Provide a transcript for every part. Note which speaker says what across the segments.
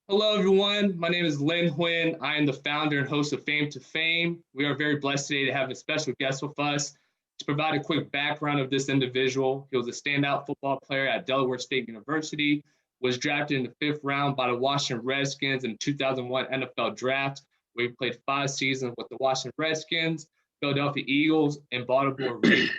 Speaker 1: Hello, everyone. My name is Lin Huyen. I am the founder and host of Fame to Fame. We are very blessed today to have a special guest with us. To provide a quick background of this individual, he was a standout football player at Delaware State University, was drafted in the fifth round by the Washington Redskins in the 2001 NFL Draft, where he played 5 seasons with the Washington Redskins, Philadelphia Eagles, and Baltimore Ravens.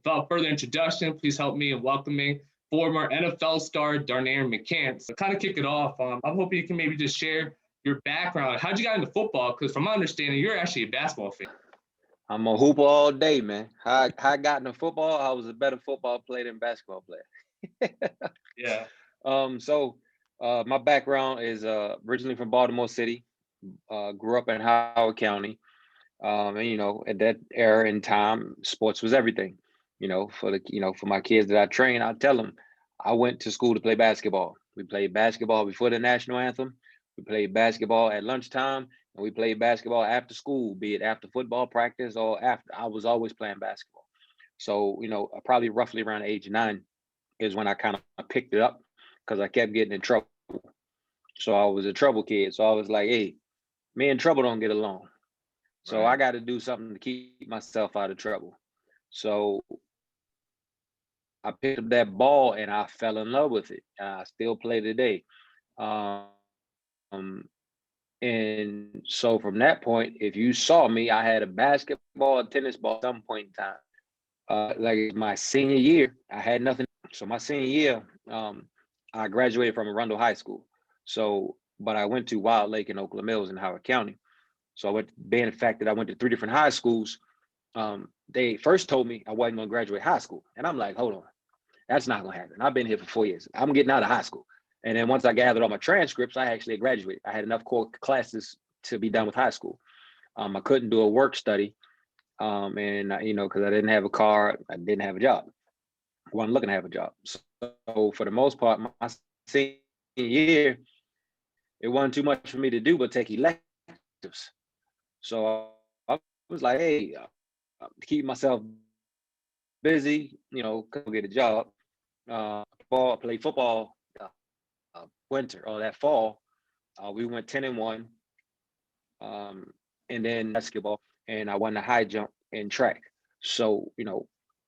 Speaker 1: Without further introduction, please help me in welcoming former NFL star Darnerien McCants. To kind of kick it off, I'm hoping you can maybe just share your background. How'd you get into football? Because from my understanding, you're actually a basketball fan.
Speaker 2: I'm a hooper all day, man. How I got into football, I was a better football player than basketball player.
Speaker 1: Yeah.
Speaker 2: My background is originally from Baltimore City. Grew up in Howard County. And at that era in time, sports was everything. For my kids that I train, I tell them I went to school to play basketball. We played basketball before the national anthem. We played basketball at lunchtime, and we played basketball after school, be it after football practice or after. I was always playing basketball. So, probably roughly around age 9 is when I kind of picked it up because I kept getting in trouble. So I was a trouble kid. So I was like, hey, me and trouble don't get along. So
Speaker 1: Right.
Speaker 2: I got to do something to keep myself out of trouble. So I picked up that ball and I fell in love with it. I still play today. Um, and so from that point, if you saw me, I had a basketball, a tennis ball at some point in time. Like my senior year, I had nothing. So my senior year, I graduated from Arundel High School. But I went to Wild Lake in Oakland Mills in Howard County. So I went, being the fact that I went to 3 different high schools, they first told me I wasn't going to graduate high school. And I'm like, hold on, that's not going to happen. I've been here for 4 years. I'm getting out of high school. And then once I gathered all my transcripts, I actually graduated. I had enough core classes to be done with high school. I couldn't do a work study. Because I didn't have a car, I didn't have a job. I wasn't looking to have a job. So for the most part, my senior year, it wasn't too much for me to do but take electives. So I was like, hey, to keep myself busy, couldn't get a job. Play football winter or that fall. We went 10-1, and then basketball, and I won the high jump and track. So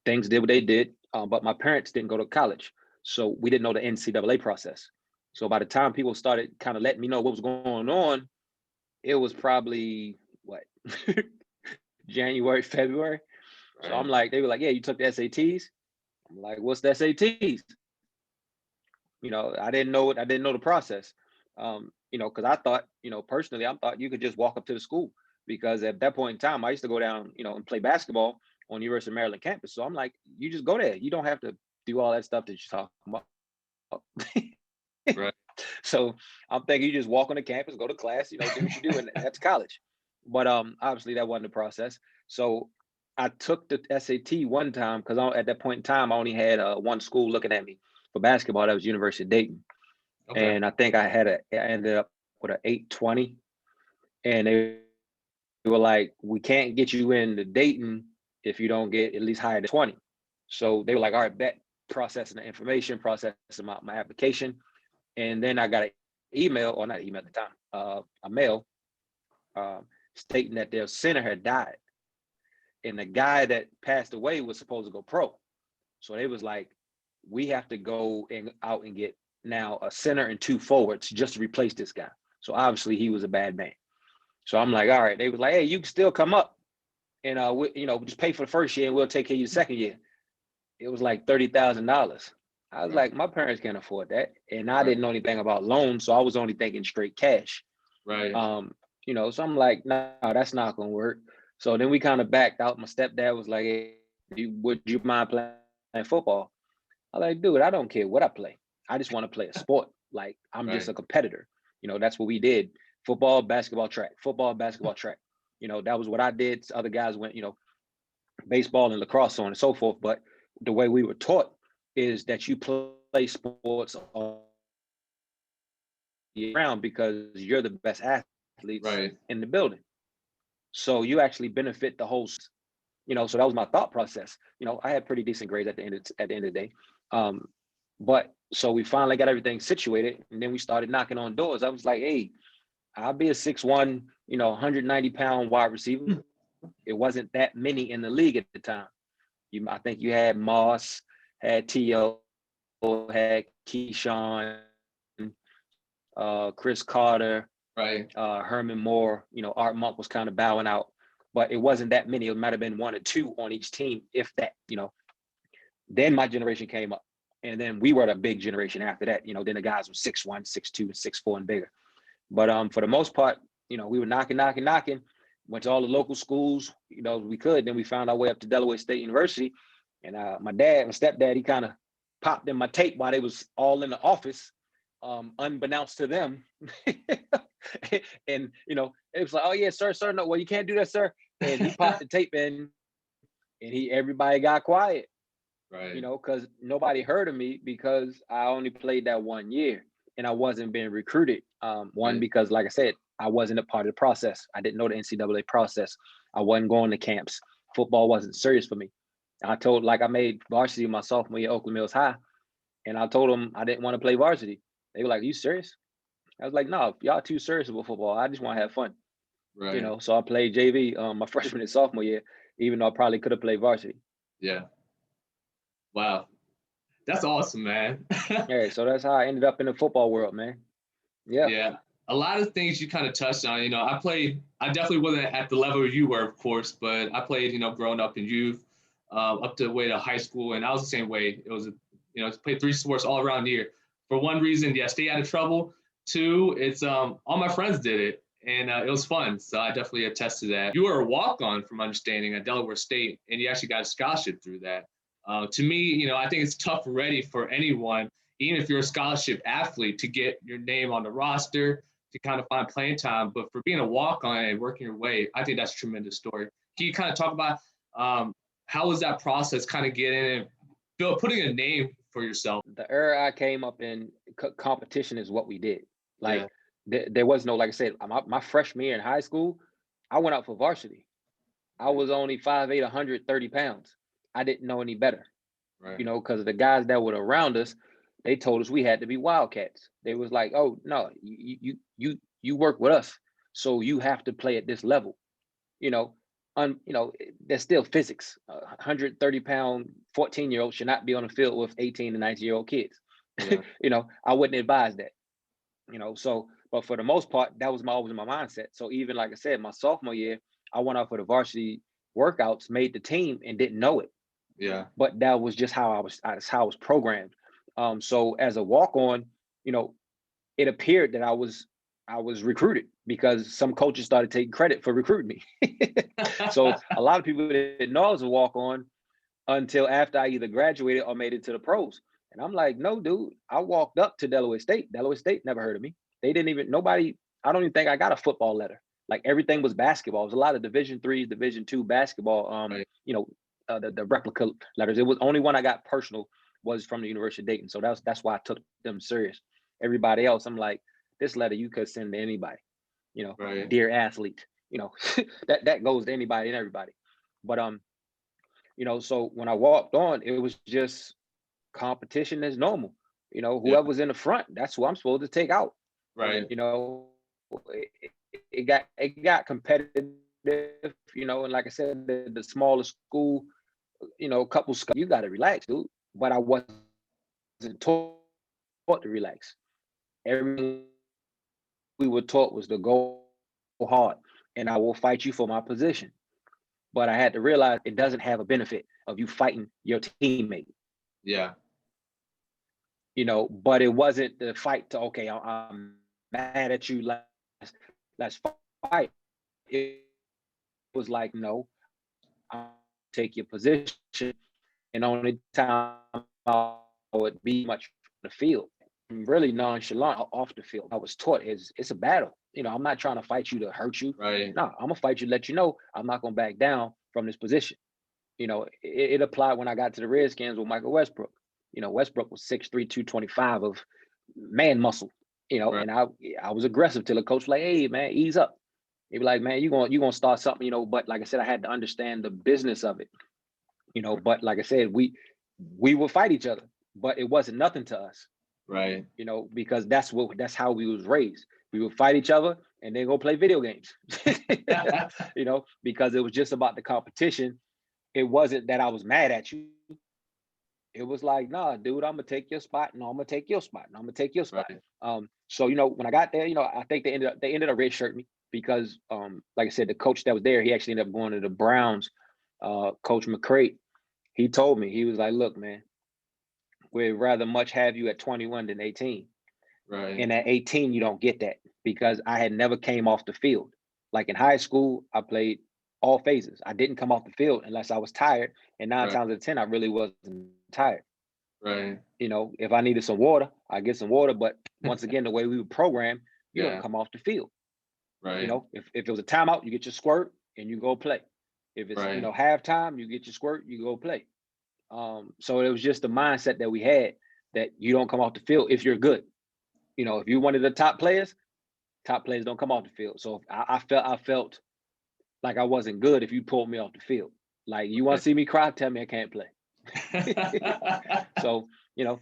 Speaker 2: things did what they did, but my parents didn't go to college, so we didn't know the NCAA process. So by the time people started kind of letting me know what was going on, it was probably what January, February. So I'm
Speaker 1: Right.
Speaker 2: like, they were like, yeah, you took the SATs. I'm like, what's the SATs? I didn't know it. I didn't know the process. Because I thought, personally, I thought you could just walk up to the school because at that point in time, I used to go down, and play basketball on the University of Maryland campus. So I'm like, you just go there. You don't have to do all that stuff that you're talking about.
Speaker 1: Right.
Speaker 2: So I'm thinking you just walk on the campus, go to class, do what you do, and that's college. But obviously that wasn't the process. So I took the SAT one time because at that point in time I only had one school looking at me for basketball. That was University of Dayton,
Speaker 1: Okay.
Speaker 2: and I think I ended up with an 820, and they were like, "We can't get you into Dayton if you don't get at least higher than 20." So they were like, "All right, bet." Processing the information, processing my application, and then I got an email, or not email at the time, a mail stating that their center had died, and the guy that passed away was supposed to go pro. So they was like, we have to go out and get now a center and 2 forwards just to replace this guy. So obviously he was a bad man. So I'm like, all right. They was like, hey, you can still come up and just pay for the first year and we'll take care of you the second year. It was like $30,000. I was
Speaker 1: Right.
Speaker 2: like, my parents can't afford that, and I
Speaker 1: Right.
Speaker 2: didn't know anything about loans, so I was only thinking straight cash.
Speaker 1: Right.
Speaker 2: So I'm like, no, that's not gonna work. So then we kind of backed out. My stepdad was like, hey, would you mind playing football? I was like, dude, I don't care what I play. I just want to play a sport. Like I'm just a
Speaker 1: Right.
Speaker 2: competitor. That's what we did. Football, basketball, track. Football, basketball, track. That was what I did. Other guys went, baseball and lacrosse, so on and so forth. But the way we were taught is that you play sports all year round because you're the best athletes in the building.
Speaker 1: Right.
Speaker 2: So you actually benefit the whole So that was my thought process. I had pretty decent grades at the end of the day. Um, But so we finally got everything situated, and then we started knocking on doors. I was like, hey, I'll be a 6'1", 190-pound wide receiver. It wasn't that many in the league at the time. I think you had Moss, had T.O., had Keyshawn, Chris Carter,
Speaker 1: Right.
Speaker 2: Herman Moore. Art Monk was kind of bowing out, but it wasn't that many. It might have been one or two on each team, if that. Then my generation came up, and then we were the big generation after that. Then the guys were 6'1", 6'2", 6'4", and bigger. But for the most part, we were knocking. Went to all the local schools, we could. Then we found our way up to Delaware State University, and my stepdad, he kind of popped in my tape while they was all in the office, unbeknownst to them. And it was like, oh yeah, sir, no, well, you can't do that, sir. And he popped the tape in, and everybody got quiet.
Speaker 1: Right.
Speaker 2: Because nobody heard of me because I only played that 1 year and I wasn't being recruited. Because, like I said, I wasn't a part of the process. I didn't know the NCAA process. I wasn't going to camps. Football wasn't serious for me. I made varsity my sophomore year at Oakland Mills High, and I told them I didn't want to play varsity. They were like, "You serious?" I was like, "No, y'all too serious about football. I just want to have fun."
Speaker 1: Right.
Speaker 2: So I played JV my freshman and sophomore year, even though I probably could have played varsity.
Speaker 1: Yeah. Wow. That's awesome, man.
Speaker 2: Yeah, so that's how I ended up in the football world, man. Yeah.
Speaker 1: Yeah. A lot of things you kind of touched on. I definitely wasn't at the level you were, of course, but I played, growing up in youth, up to the way to high school, and I was the same way. It was, played 3 sports all around the year. For one reason, stay out of trouble. 2, it's all my friends did it, and it was fun. So I definitely attest to that. You were a walk-on, from understanding, at Delaware State, and you actually got a scholarship through that. To me, I think it's tough already for anyone, even if you're a scholarship athlete, to get your name on the roster, to kind of find playing time. But for being a walk-on and working your way, I think that's a tremendous story. Can you kind of talk about how was that process, kind of getting and putting a name for yourself?
Speaker 2: The era I came up in, competition is what we did. There was no, like I said, my freshman year in high school, I went out for varsity. I was only 5'8", 130 pounds. I didn't know any better,
Speaker 1: right.
Speaker 2: Because the guys that were around us, they told us we had to be wildcats. They was like, oh no, you work with us, so you have to play at this level. There's still physics. 130-pound 14-year-old should not be on the field with 18 and 19-year-old kids. Yeah. I wouldn't advise that. But for the most part, that was always my mindset. So even, like I said, my sophomore year, I went out for the varsity workouts, made the team, and didn't know it.
Speaker 1: Yeah.
Speaker 2: But that was just how I was programmed. So as a walk-on, it appeared that I was recruited because some coaches started taking credit for recruiting me. So a lot of people didn't know I was a walk-on until after I either graduated or made it to the pros. And I'm like, no, dude, I walked up to Delaware State. Delaware State never heard of me. They didn't even, I don't even think I got a football letter. Like, everything was basketball. It was a lot of Division III, Division II basketball,
Speaker 1: right.
Speaker 2: The replica letters. It was only one I got personal was from the University of Dayton. So that's why I took them serious. Everybody else, I'm like, this letter you could send to anybody,
Speaker 1: right.
Speaker 2: Dear athlete, that goes to anybody and everybody. But so when I walked on, it was just competition as normal. Whoever's in the front, that's who I'm supposed to take out.
Speaker 1: Right.
Speaker 2: It got competitive, and like I said, the smaller school, couple, you got to relax, dude. But I wasn't taught to relax. Everything we were taught was to go hard, and I will fight you for my position. But I had to realize it doesn't have a benefit of you fighting your teammate.
Speaker 1: Yeah.
Speaker 2: But it wasn't the fight to, okay, I'm mad at you, let's fight. It was like, no, I'll take your position, and only time I would be much on the field. I'm really nonchalant off the field. I was taught it's a battle. I'm not trying to fight you to hurt you.
Speaker 1: Right.
Speaker 2: No, I'm gonna fight you to let you know I'm not gonna back down from this position. It applied when I got to the Redskins with Michael Westbrook. Westbrook was 6'3", 225 of man muscle.
Speaker 1: Right.
Speaker 2: And I was aggressive till the coach was like, hey man, ease up. He'd be like, man, you gonna start something, but like I said, I had to understand the business of it. But like I said, we would fight each other. but it wasn't nothing to us,
Speaker 1: Right.
Speaker 2: you know, because that's how we was raised. We would fight each other and then go play video games, you know, because it was just about the competition. It wasn't that I was mad at you. It was like, nah, dude, I'm gonna take your spot, and I'm gonna take your spot, and I'm gonna take your spot.
Speaker 1: Right.
Speaker 2: So you know, when I got there, you know, I think they ended up redshirting me because, like I said, the coach that was there, he actually ended up going to the Browns. Coach McCray, he told me, he was like, look, man, we'd rather much have you at 21 than 18.
Speaker 1: Right.
Speaker 2: And at 18, you don't get that because I had never came off the field. Like in high school, I played all phases. I didn't come off the field unless I was tired. And 9
Speaker 1: Right.
Speaker 2: times out of 10, I really wasn't tired.
Speaker 1: Right.
Speaker 2: You know, if I needed some water, I get some water. But once again, the way we were programmed, you don't
Speaker 1: Yeah.
Speaker 2: come off the field. You
Speaker 1: Right.
Speaker 2: know, if it was a timeout, you get your squirt and you go play. If it's, you
Speaker 1: Right.
Speaker 2: know, halftime, you get your squirt, you go play. So it was just the mindset that we had that you don't come off the field if you're good. You know, if you're one of the top players don't come off the field. So I felt like I wasn't good if you pulled me off the field. Like you want to see me cry, tell me I can't play. So, you know,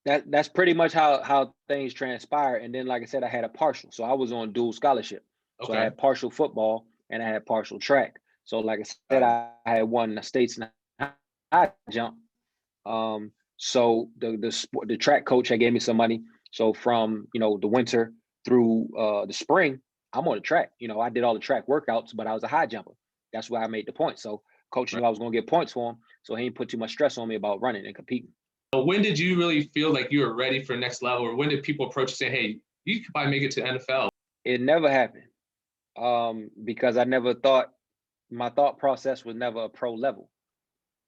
Speaker 2: that's pretty much how things transpire. And then, like I said, I had a partial. So I was on dual scholarship. So I
Speaker 1: Okay.
Speaker 2: had partial football and I had partial track. So like I said, I had won the states in high jump. So the track coach had gave me some money. So from, you know, the winter through the spring, I'm on the track. You know, I did all the track workouts, but I was a high jumper. That's why I made the points. So coach knew I was going to get points for him. So he didn't put too much stress on me about running and competing.
Speaker 1: When did you really feel like you were ready for next level, or when did people approach you saying, "Hey, you could probably make it to NFL"?
Speaker 2: It never happened because I never thought, my thought process was never a pro level.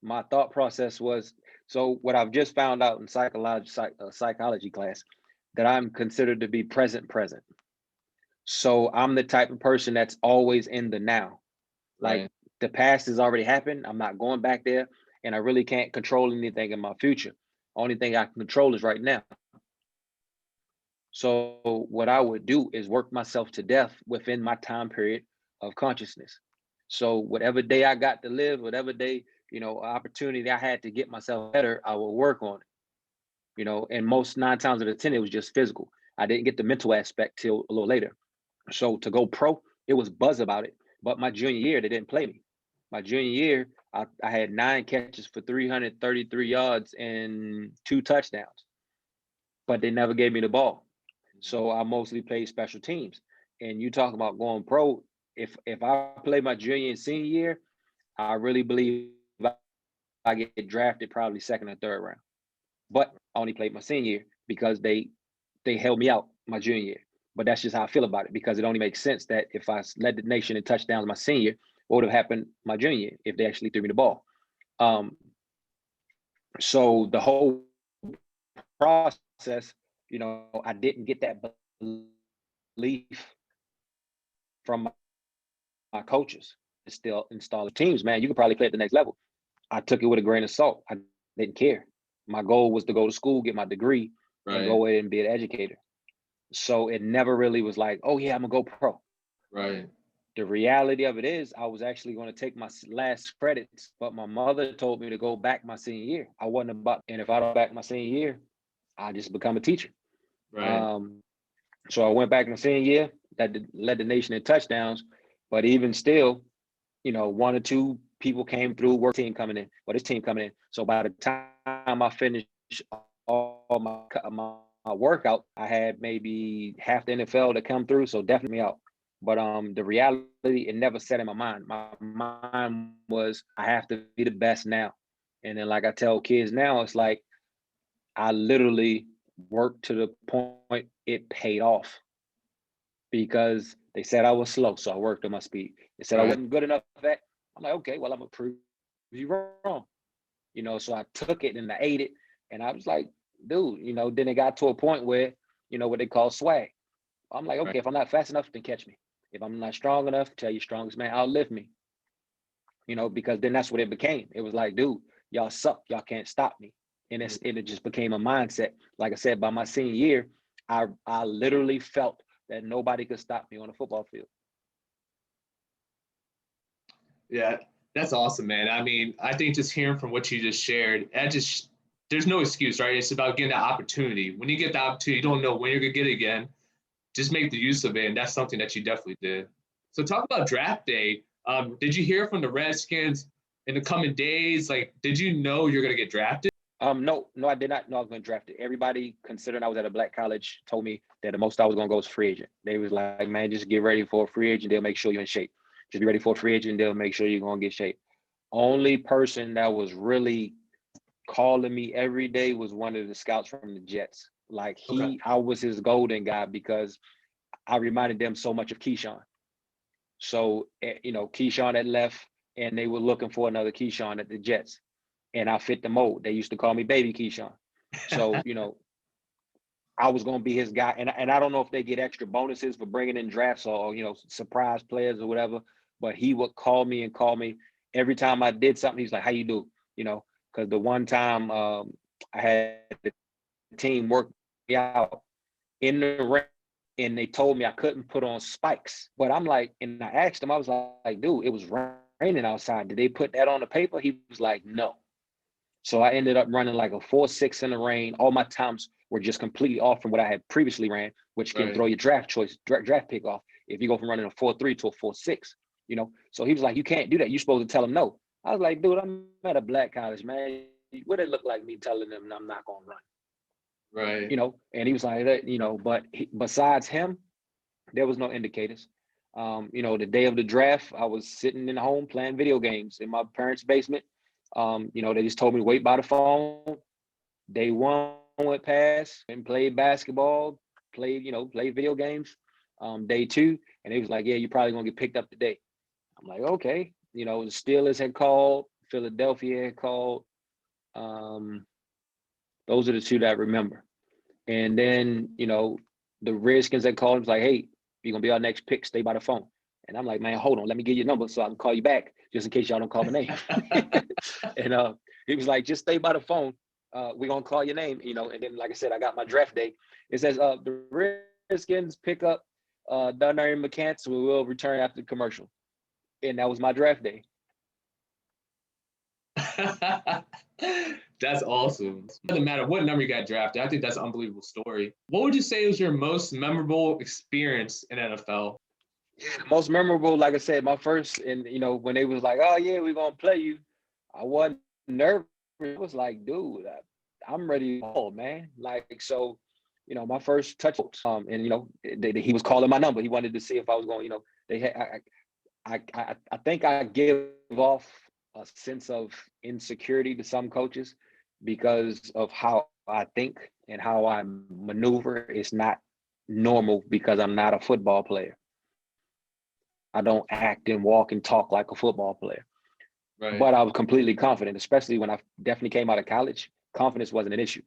Speaker 2: My thought process was, so what I've just found out in psychology class, that I'm considered to be present. So I'm the type of person that's always in the now. Like
Speaker 1: Right.
Speaker 2: the past has already happened. I'm not going back there, and I really can't control anything in my future. Only thing I can control is right now. So what I would do is work myself to death within my time period of consciousness. So whatever day I got to live, whatever day, you know, opportunity I had to get myself better, I will work on it. You know, and most 9 times out of 10, it was just physical. I didn't get the mental aspect till a little later. So to go pro, it was buzz about it. But my junior year, they didn't play me. My junior year, I had 9 catches for 333 yards and 2 touchdowns, but they never gave me the ball. So I mostly played special teams. And you talk about going pro. If I play my junior and senior year, I really believe I get drafted probably second or third round. But I only played my senior year because they held me out my junior year. But that's just how I feel about it, because it only makes sense that if I led the nation in touchdowns my senior, what would have happened my junior year if they actually threw me the ball? So the whole process, you know, I didn't get that belief from my coaches. It's still installing teams, man. You could probably play at the next level. I took it with a grain of salt. I didn't care. My goal was to go to school, get my degree, and go ahead and be an educator. So it never really was like, oh yeah, I'm gonna go pro.
Speaker 1: Right.
Speaker 2: The reality of it is, I was actually going to take my last credits, but my mother told me to go back my senior year. I wasn't about, and if I don't back my senior year, I just become a teacher.
Speaker 1: Right.
Speaker 2: So I went back my senior year, led the nation in touchdowns, but even still, you know, 1 or 2 people came through, this team coming in. So by the time I finished all my workout, I had maybe half the NFL to come through, so definitely out. But the reality, it never set in my mind. My mind was, I have to be the best now. And then, like I tell kids now, it's like I literally worked to the point it paid off, because they said I was slow, so I worked on my speed. They said I wasn't good enough at that. I'm like, okay, well, I'm gonna prove you wrong. You know, so I took it and I ate it, and I was like, dude, you know, then it got to a point where, you know, what they call swag. I'm like, okay, if I'm not fast enough, then catch me. If I'm not strong enough, tell your strongest man, outlift me. You know, because then that's what it became. It was like, dude, y'all suck. Y'all can't stop me. And it just became a mindset. Like I said, by my senior year, I literally felt that nobody could stop me on a football field.
Speaker 1: Yeah, that's awesome, man. I mean, I think just hearing from what you just shared, that just there's no excuse, right? It's about getting that opportunity. When you get the opportunity, you don't know when you're gonna get it again. Just make the use of it, and that's something that you definitely did. So talk about draft day. Did you hear from the Redskins in the coming days? Like, did you know you're gonna get drafted?
Speaker 2: No, I did not know I was going to draft it. Everybody, considering I was at a black college, told me that the most I was going to go was free agent. They was like, man, just get ready for a free agent. They'll make sure you're in shape. Just be ready for a free agent. They'll make sure you're going to get shape. Only person that was really calling me every day was one of the scouts from the Jets. Like I was his golden guy because I reminded them so much of Keyshawn. So, Keyshawn had left and they were looking for another Keyshawn at the Jets. And I fit the mold. They used to call me Baby Keyshawn. So, I was going to be his guy. And I don't know if they get extra bonuses for bringing in drafts or, surprise players or whatever. But he would call me every time I did something. He's like, how you do? Because the one time I had the team work me out in the rain and they told me I couldn't put on spikes. But I'm like, and I asked him, I was like, dude, it was raining outside. Did they put that on the paper? He was like, no. So I ended up running like a 4.6 in the rain. All my times were just completely off from what I had previously ran, which can throw your draft pick off if you go from running a 4.3 to a 4.6, So he was like, you can't do that. You're supposed to tell him no. I was like, dude, I'm at a black college, man. What it look like me telling them I'm not going to run?
Speaker 1: Right.
Speaker 2: And he was like, but besides him, there was no indicators. The day of the draft, I was sitting in home playing video games in my parents' basement. They just told me to wait by the phone. Day one went past and played basketball, played video games. Day two, and they was like, yeah, you're probably gonna get picked up today. I'm like, okay. The Steelers had called, Philadelphia had called. Those are the two that I remember. And then, the Redskins had called and was like, hey, you're gonna be our next pick, stay by the phone. And I'm like, man, hold on, let me get your number so I can call you back just in case y'all don't call my name. And he was like, just stay by the phone. We're gonna call your name, and then like I said, I got my draft day. It says the Redskins pick up Darnerien McCants, we will return after the commercial. And that was my draft day.
Speaker 1: That's awesome. It doesn't matter what number you got drafted. I think that's an unbelievable story. What would you say was your most memorable experience in NFL?
Speaker 2: Yeah, the most memorable, like I said, my first, and when they was like, oh yeah, we're gonna play you, I wasn't nervous. It was like, dude, I'm ready to ball, man. Like, so, my first touch, and he was calling my number. He wanted to see if I was going, they had, I think I give off a sense of insecurity to some coaches because of how I think and how I maneuver. It's not normal because I'm not a football player. I don't act and walk and talk like a football player. Right. But I was completely confident, especially when I definitely came out of college. Confidence wasn't an issue.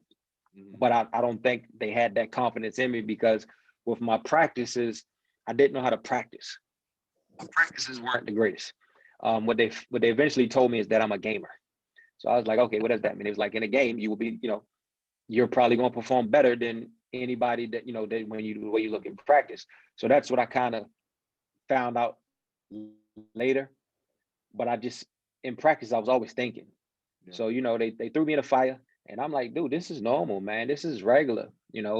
Speaker 2: Mm-hmm. But I don't think they had that confidence in me because with my practices, I didn't know how to practice. My practices weren't the greatest. What they eventually told me is that I'm a gamer. So I was like, okay, what does that mean? It was like in a game, you will be, you're probably going to perform better than anybody that, that when you do the way you look in practice. So that's what I kind of found out later. But in practice, I was always thinking. Yeah. So, they threw me in a fire and I'm like, dude, this is normal, man. This is regular,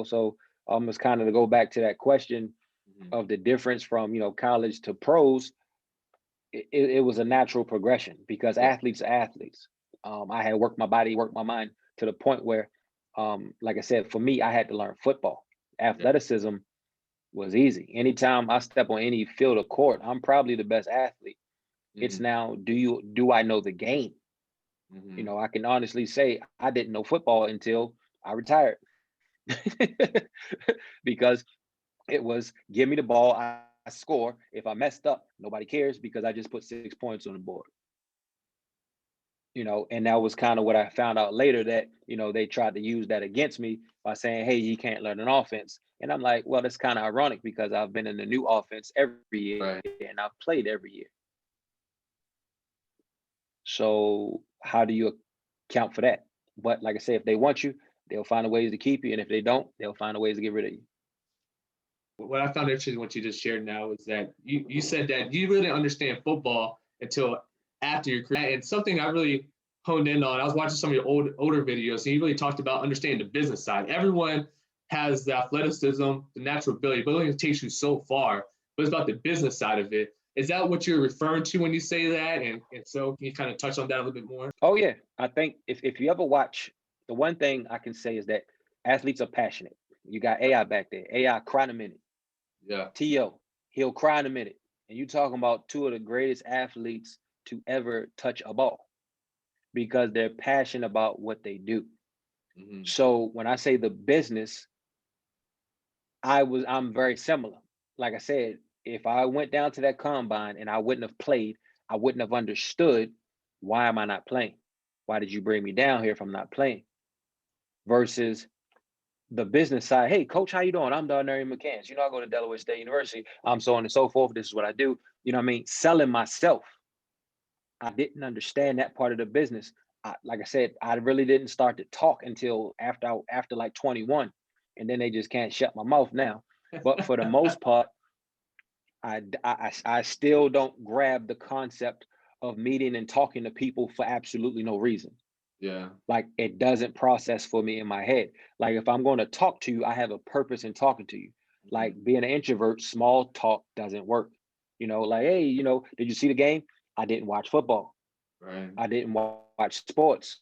Speaker 2: so almost kind of to go back to that question of the difference from, college to pros. It was a natural progression because athletes are athletes. I had worked my body, worked my mind to the point where, like I said, for me, I had to learn football. Athleticism was easy. Anytime I step on any field or court, I'm probably the best athlete. Mm-hmm. It's now, do I know the game? Mm-hmm. I can honestly say I didn't know football until I retired because it was give me the ball, I score. If I messed up, nobody cares because I just put 6 points on the board. And that was kind of what I found out later that, they tried to use that against me by saying, hey, you can't learn an offense. And I'm like, well, that's kind of ironic because I've been in the new offense every year and I've played every year. So how do you account for that? But like I said, if they want you, they'll find a ways to keep you. And if they don't, they'll find a ways to get rid of you.
Speaker 1: What I found interesting, what you just shared now, is that you said that you really didn't understand football until after your career. And something I really honed in on. I was watching some of your older videos, and you really talked about understanding the business side. Everyone has the athleticism, the natural ability, but it only takes you so far. But it's about the business side of it. Is that what you're referring to when you say that? And so can you kind of touch on that a little bit more?
Speaker 2: Oh yeah, I think if you ever watch, the one thing I can say is that athletes are passionate. You got AI back there. AI cry in a minute.
Speaker 1: Yeah.
Speaker 2: T.O. he'll cry in a minute. And you talking about two of the greatest athletes to ever touch a ball because they're passionate about what they do.
Speaker 1: Mm-hmm.
Speaker 2: So when I say the business, I'm very similar. Like I said, if I went down to that combine and I wouldn't have played, I wouldn't have understood why am I not playing? Why did you bring me down here if I'm not playing? Versus the business side. Hey, coach, how you doing? I'm Darnerien McCants. I go to Delaware State University. I'm so on and so forth. This is what I do. You know what I mean? Selling myself. I didn't understand that part of the business. Like I said, I really didn't start to talk until after like 21. And then they just can't shut my mouth now. But for the most part, I still don't grab the concept of meeting and talking to people for absolutely no reason.
Speaker 1: Yeah.
Speaker 2: Like it doesn't process for me in my head. Like if I'm going to talk to you, I have a purpose in talking to you. Like being an introvert, small talk doesn't work. Like, hey, did you see the game? I didn't watch football.
Speaker 1: Right.
Speaker 2: I didn't watch sports.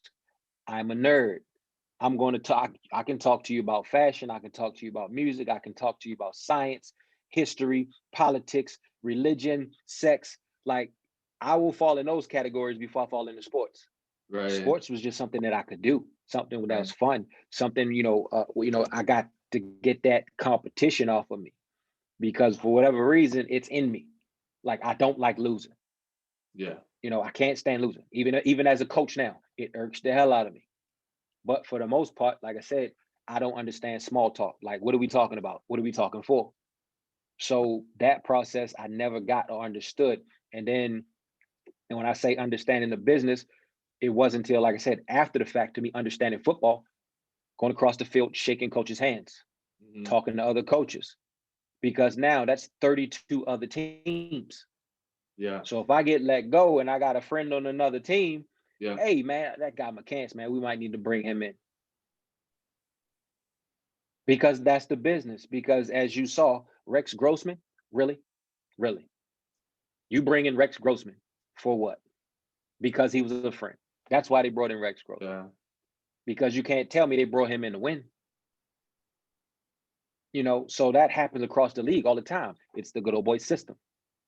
Speaker 2: I'm a nerd. I'm going to talk. I can talk to you about fashion. I can talk to you about music. I can talk to you about science, history, politics, religion, sex. Like I will fall in those categories before I fall into sports.
Speaker 1: Right.
Speaker 2: Sports was just something that I could do, something that
Speaker 1: Right.
Speaker 2: was fun, something, I got to get that competition off of me because for whatever reason, it's in me. Like I don't like losing.
Speaker 1: Yeah.
Speaker 2: I can't stand losing. Even as a coach now, it irks the hell out of me. But for the most part, like I said, I don't understand small talk. Like, what are we talking about? What are we talking for? So that process I never got or understood. And when I say understanding the business, it wasn't until, like I said, after the fact to me understanding football, going across the field, shaking coaches' hands, talking to other coaches, because now that's 32 other teams.
Speaker 1: Yeah.
Speaker 2: So if I get let go and I got a friend on another team,
Speaker 1: Yeah.
Speaker 2: hey man, that guy McCants, man, we might need to bring him in. Because that's the business. Because as you saw, Rex Grossman, really? You bring in Rex Grossman for what? Because he was a friend. That's why they brought in Rex Grossman.
Speaker 1: Yeah.
Speaker 2: Because you can't tell me they brought him in to win. So that happens across the league all the time. It's the good old boy system.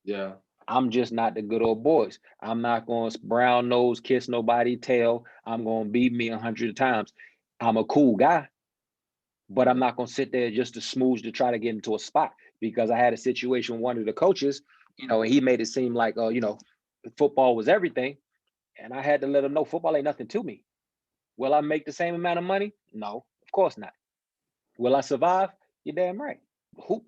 Speaker 1: Yeah.
Speaker 2: I'm just not the good old boys. I'm not going to brown nose, kiss nobody, tail. I'm going to beat me 100 times. I'm a cool guy, but I'm not going to sit there just to smooch to try to get into a spot because I had a situation with one of the coaches, he made it seem like, football was everything. And I had to let him know football ain't nothing to me. Will I make the same amount of money? No, of course not. Will I survive? You're damn right.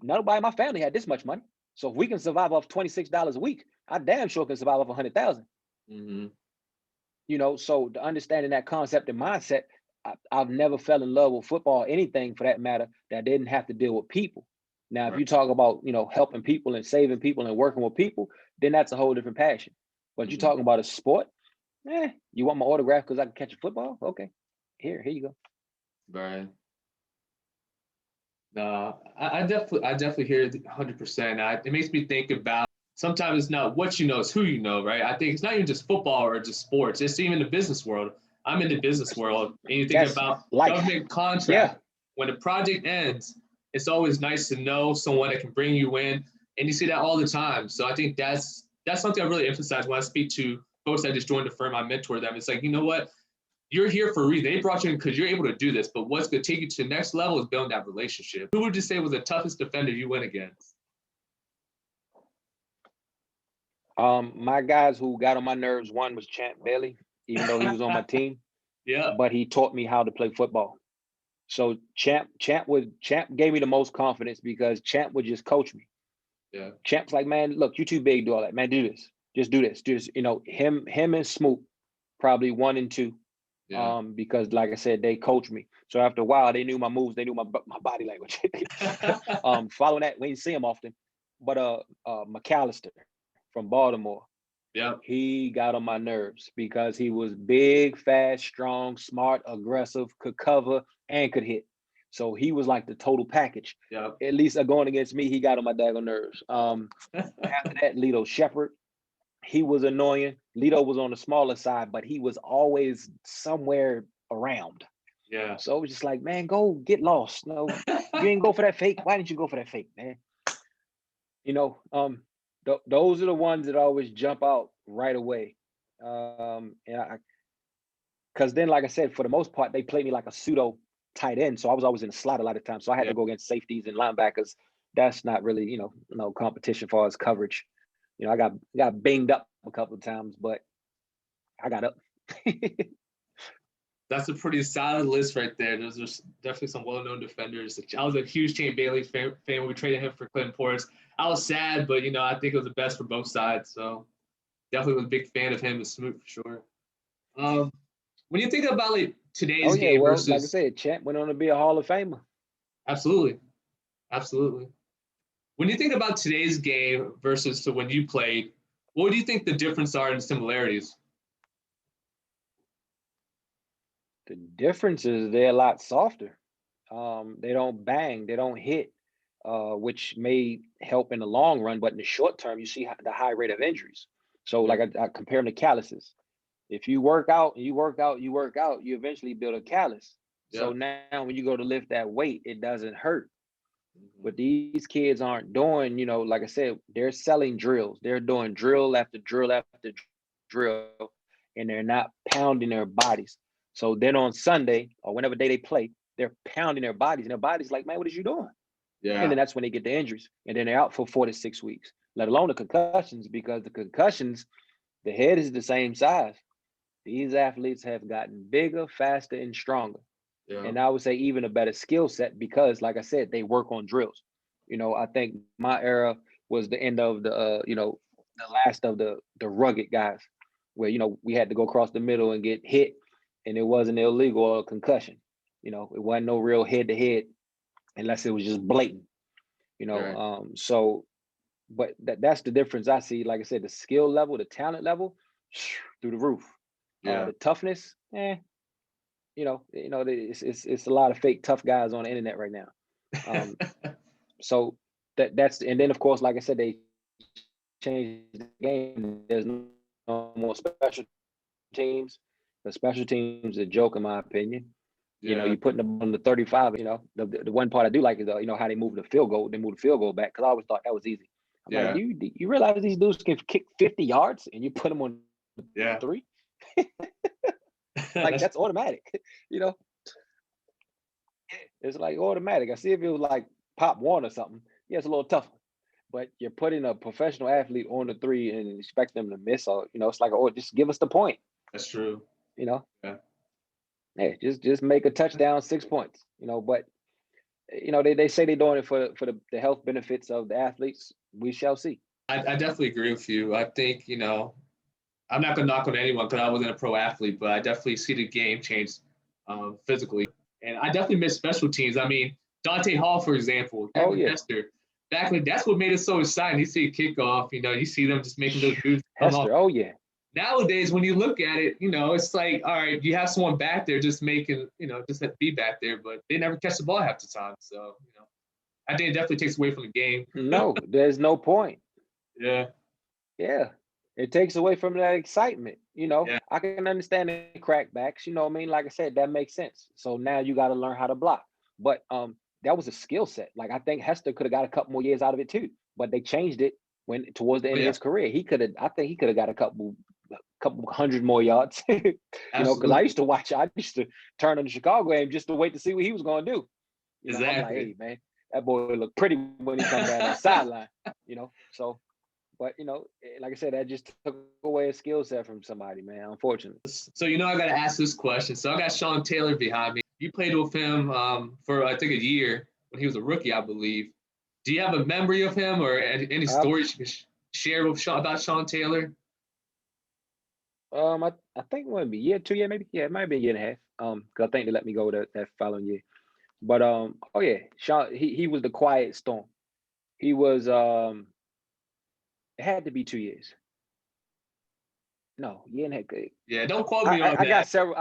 Speaker 2: Nobody in my family had this much money. So if we can survive off $26 a week, I damn sure can survive off 100,000. So the understanding that concept and mindset, I've never fell in love with football, anything for that matter, that didn't have to deal with people. Now, if you talk about, helping people and saving people and working with people, then that's a whole different passion. But you're talking about a sport, you want my autograph because I can catch a football? Okay, here you go.
Speaker 1: Right. No, I definitely hear it 100%. It makes me think about sometimes it's not what you know, it's who you know, right? I think it's not even just football or just sports. It's even the business world. I'm in the business world, and you think
Speaker 2: That's
Speaker 1: about
Speaker 2: life.
Speaker 1: government contract.
Speaker 2: Yeah.
Speaker 1: When the project ends, it's always nice to know someone that can bring you in, and you see that all the time. So I think that's something I really emphasize when I speak to folks that just joined the firm. I mentor them. It's like, you know what? You're here for a reason. They brought you in because you're able to do this. But what's going to take you to the next level is building that relationship. Who would you say was the toughest defender you went against?
Speaker 2: My guys who got on my nerves, one was Champ Bailey, even though he was on my team.
Speaker 1: Yeah.
Speaker 2: But he taught me how to play football. So Champ gave me the most confidence because Champ would just coach me.
Speaker 1: Yeah.
Speaker 2: Champ's like, man, look, you too big to do all that. Man, do this. Just do this. Do this. Him and Smoot, probably 1 and 2.
Speaker 1: Yeah.
Speaker 2: Because like I said, they coached me. So after a while, they knew my moves, they knew my body language. Following that, we didn't see him often. But McAllister from Baltimore,
Speaker 1: Yeah.
Speaker 2: He got on my nerves because he was big, fast, strong, smart, aggressive, could cover, and could hit. So he was like the total package.
Speaker 1: Yeah.
Speaker 2: At least going against me, he got on my daggone nerves. After that, Lito Shepherd, he was annoying. Lito was on the smaller side, but he was always somewhere around.
Speaker 1: Yeah.
Speaker 2: So it was just like, man, go get lost. No, you ain't go for that fake. Why didn't you go for that fake, man? Those are the ones that always jump out right away. And because then, like I said, for the most part, they played me like a pseudo tight end, so I was always in the slot a lot of times. So I had to go against safeties and linebackers. That's not really, no competition for as coverage. I got banged up a couple of times, but I got up.
Speaker 1: That's a pretty solid list right there. There's definitely some well-known defenders. I was a huge Shane Bailey fan when we traded him for Clinton Portis. I was sad, but I think it was the best for both sides. So definitely was a big fan of him and Smoot for sure. When you think about like today's game versus,
Speaker 2: like I said, Champ went on to be a Hall of Famer.
Speaker 1: Absolutely. When you think about today's game versus to when you played, what do you think the difference are in similarities?
Speaker 2: The difference is they're a lot softer. They don't bang, they don't hit, which may help in the long run, but in the short term, you see the high rate of injuries. So, like I compare them to calluses. If you work out, you eventually build a callus. Yeah. So now when you go to lift that weight, it doesn't hurt. But these kids aren't doing, like I said, they're selling drills. They're doing drill after drill after drill, and they're not pounding their bodies. So then on Sunday or whenever day they play, they're pounding their bodies, and their body's like, man, what is you doing? Yeah. And then that's when they get the injuries, and then they're out for 4 to 6 weeks, let alone the concussions, because the concussions, the head is the same size. These athletes have gotten bigger, faster, and stronger. Yeah. And I would say even a better skill set because, like I said, they work on drills. I think my era was the end of the, the last of the rugged guys where, we had to go across the middle and get hit and it wasn't illegal or a concussion. It wasn't no real head-to-head unless it was just blatant, Right. So, but that's the difference I see. Like I said, the skill level, the talent level, through the roof. Yeah. The toughness, it's a lot of fake tough guys on the internet right now. So that's, and then of course, like I said, they changed the game. There's no more special teams. The special teams a joke in my opinion. Yeah. You putting them on the 35. The one part I do like is how they move the field goal. They move the field goal back because I always thought that was easy. I'm like, you realize these dudes can kick 50 yards and you put them on 3? Like that's automatic, It's like automatic. I see if it was like Pop 1 or something. Yeah, it's a little tougher. But you're putting a professional athlete on the 3 and expect them to miss, or it's like, just give us the point.
Speaker 1: That's true.
Speaker 2: Yeah. Hey, just make a touchdown, 6 points. But they say they're doing it for the health benefits of the athletes. We shall see.
Speaker 1: I definitely agree with you. I think I'm not going to knock on anyone because I wasn't a pro athlete, but I definitely see the game change physically. And I definitely miss special teams. I mean, Dante Hall, for example, Hester, back when that's what made it so exciting. You see a kickoff, you see them just making those moves.
Speaker 2: Hester, oh yeah.
Speaker 1: Nowadays, when you look at it, it's like, all right, you have someone back there just making, just have to be back there, but they never catch the ball half the time. So, I think it definitely takes away from the game.
Speaker 2: No, there's no point.
Speaker 1: Yeah.
Speaker 2: Yeah. It takes away from that excitement. I can understand the crackbacks, like I said, that makes sense. So now you got to learn how to block. But that was a skill set. Like I think Hester could have got a couple more years out of it too, but they changed it when towards the end of his career. I think he could have got a couple hundred more yards. Because I used to turn on the Chicago game just to wait to see what he was going to do.
Speaker 1: Exactly.
Speaker 2: I'm like, hey man, that boy looked pretty when he come down that sideline. So. But, like I said, that just took away a skill set from somebody, man, unfortunately.
Speaker 1: So, I got to ask this question. So, I got Sean Taylor behind me. You played with him for, I think, a year when he was a rookie, I believe. Do you have a memory of him or any stories you could share with about Sean Taylor?
Speaker 2: I think it might be a year, 2 years, maybe. Yeah, it might be a year and a half. Because I think they let me go that following year. But, Sean, he was the quiet storm. He was, it had to be 2 years. No, year and a half.
Speaker 1: Yeah, don't quote me on
Speaker 2: I got
Speaker 1: that.
Speaker 2: several.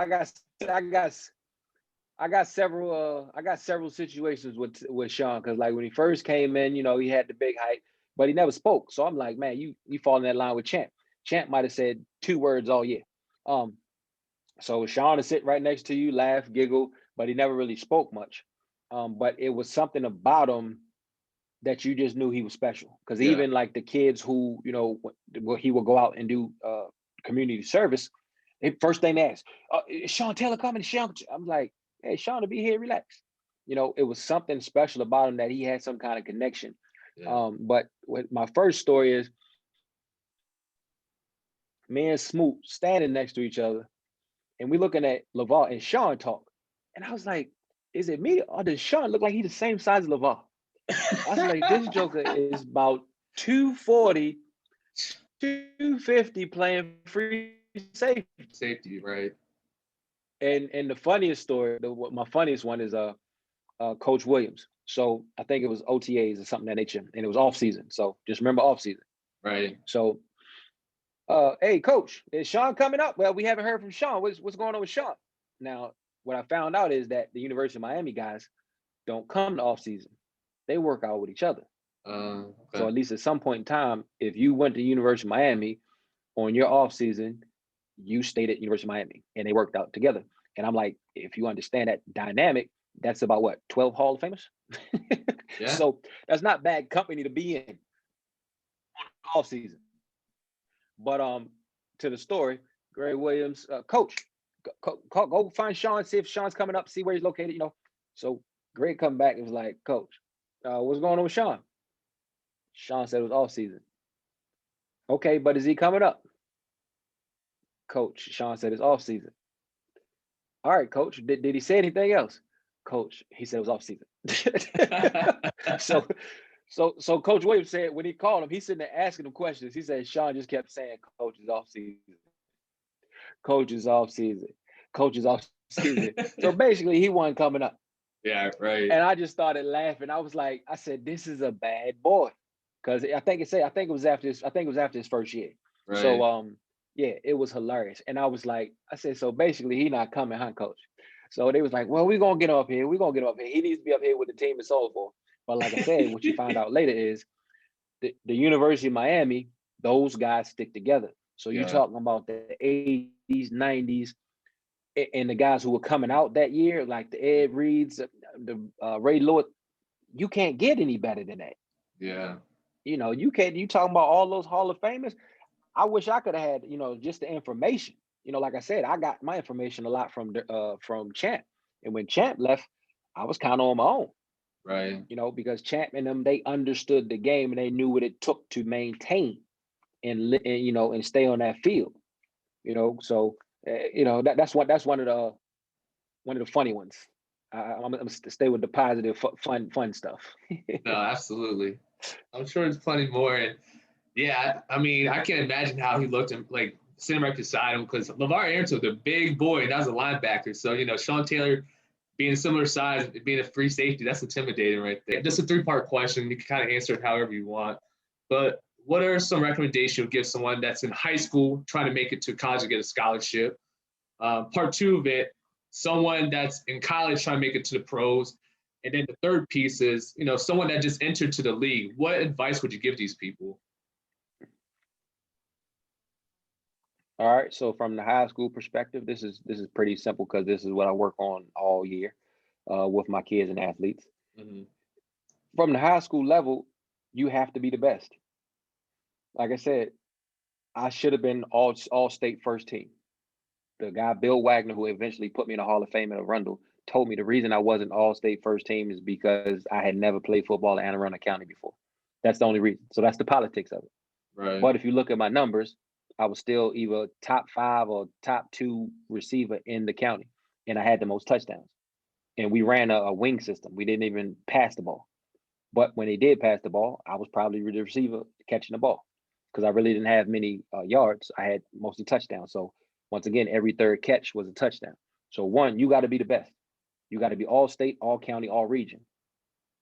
Speaker 2: I got several situations with Sean, because like when he first came in, he had the big height, but he never spoke. So I'm like, man, you fall in that line with Champ. Champ might have said 2 words all year. So Sean is sit right next to you, laugh, giggle, but he never really spoke much. But it was something about him that you just knew he was special. Because
Speaker 1: Yeah.
Speaker 2: even like the kids who, he would go out and do community service, first thing they asked, is Sean Taylor coming? I'm like, hey, Sean to be here, relax. It was something special about him that he had some kind of connection.
Speaker 1: Yeah.
Speaker 2: But my first story is me and Smoot standing next to each other, and we looking at LeVar and Sean talk. And I was like, is it me, or does Sean look like he's the same size as LeVar? I was like, this joker is about 240, 250 playing free safety.
Speaker 1: Safety, right?
Speaker 2: And the funniest story, my funniest one is Coach Williams. So I think it was OTAs or something that nature, and it was off season. So just remember off season.
Speaker 1: Right.
Speaker 2: So, hey, Coach, is Sean coming up? Well, we haven't heard from Sean. What's going on with Sean? Now, what I found out is that the University of Miami guys don't come to off season. They work out with each other.
Speaker 1: Okay.
Speaker 2: So at least at some point in time, if you went to University of Miami on your off season, you stayed at University of Miami, and they worked out together. And I'm like, if you understand that dynamic, that's about what, 12 Hall of Famers?
Speaker 1: Yeah.
Speaker 2: So that's not bad company to be in off season. But to the story, Greg Williams, Coach, go find Sean, see if Sean's coming up, see where he's located. So Greg come back and was like, Coach, what's going on with Sean? Sean said it was off season. Okay, but is he coming up? Coach, Sean said it's off season. All right, Coach, did he say anything else? Coach, he said it was off season. So Coach Williams said when he called him, he's sitting there asking him questions. He said Sean just kept saying, Coach is off season. Coach is off season. Coach is off season. So basically he wasn't coming up.
Speaker 1: Yeah, right.
Speaker 2: And I just started laughing. I said, this is a bad boy. Because I think it was after his first year.
Speaker 1: Right.
Speaker 2: So yeah, it was hilarious. And I said, so basically he not coming, huh, Coach? So they was like, well, we're gonna get him up here. He needs to be up here with the team it's all for. But like I said, what you find out later is the University of Miami, those guys stick together. So you're talking about the 80s, 90s, and the guys who were coming out that year, like the Ed Reeds, the Ray Lewis, you can't get any better than that.
Speaker 1: Yeah.
Speaker 2: You can't. You talking about all those Hall of Famers? I wish I could have had, just the information. Like I said, I got my information a lot from Champ, and when Champ left, I was kind of on my own.
Speaker 1: Right.
Speaker 2: Because Champ and them, they understood the game and they knew what it took to maintain and stay on that field. So that's one of the funny ones. I'm gonna stay with the positive, fun stuff.
Speaker 1: No, absolutely. I'm sure there's plenty more. And yeah, I mean, I can't imagine how he looked like sitting right beside him, because LeVar Arrington was a big boy and that was a linebacker. So, Sean Taylor being similar size, being a free safety, that's intimidating right there. Just a 3-part question. You can kind of answer it however you want. But what are some recommendations you would give someone that's in high school trying to make it to college and get a scholarship? Part 2 of it, someone that's in college trying to make it to the pros. And then the third piece is, someone that just entered to the league. What advice would you give these people?
Speaker 2: All right. So from the high school perspective, this is pretty simple, because this is what I work on all year with my kids and athletes.
Speaker 1: Mm-hmm.
Speaker 2: From the high school level, you have to be the best. Like I said, I should have been all state first team. The guy, Bill Wagner, who eventually put me in the Hall of Fame at Arundel, told me the reason I wasn't all state first team is because I had never played football in Anne Arundel County before. That's the only reason. So that's the politics of it.
Speaker 1: Right.
Speaker 2: But if you look at my numbers, I was still either top 5 or top 2 receiver in the county, and I had the most touchdowns. And we ran a wing system. We didn't even pass the ball. But when they did pass the ball, I was probably the receiver catching the ball, because I really didn't have many yards. I had mostly touchdowns. So once again, every third catch was a touchdown. So one, you got to be the best. You got to be all state, all county, all region.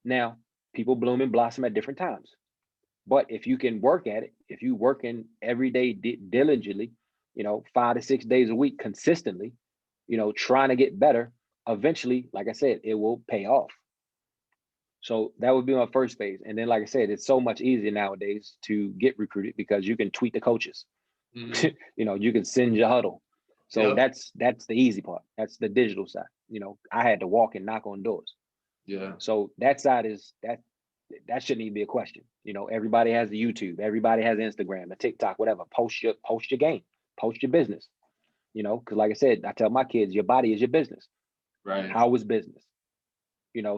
Speaker 2: Now, people bloom and blossom at different times. But if you can work at it, if you working every day diligently, 5 to 6 days a week consistently, trying to get better, eventually, like I said, it will pay off. So that would be my first phase. And then, like I said, it's so much easier nowadays to get recruited because you can tweet the coaches. You can send your huddle. So that's the easy part. That's the digital side. I had to walk and knock on doors.
Speaker 1: Yeah.
Speaker 2: So that side is that shouldn't even be a question. Everybody has the YouTube, everybody has Instagram, a TikTok, whatever. Post your game, post your business. Because like I said, I tell my kids, your body is your business.
Speaker 1: Right.
Speaker 2: How is business?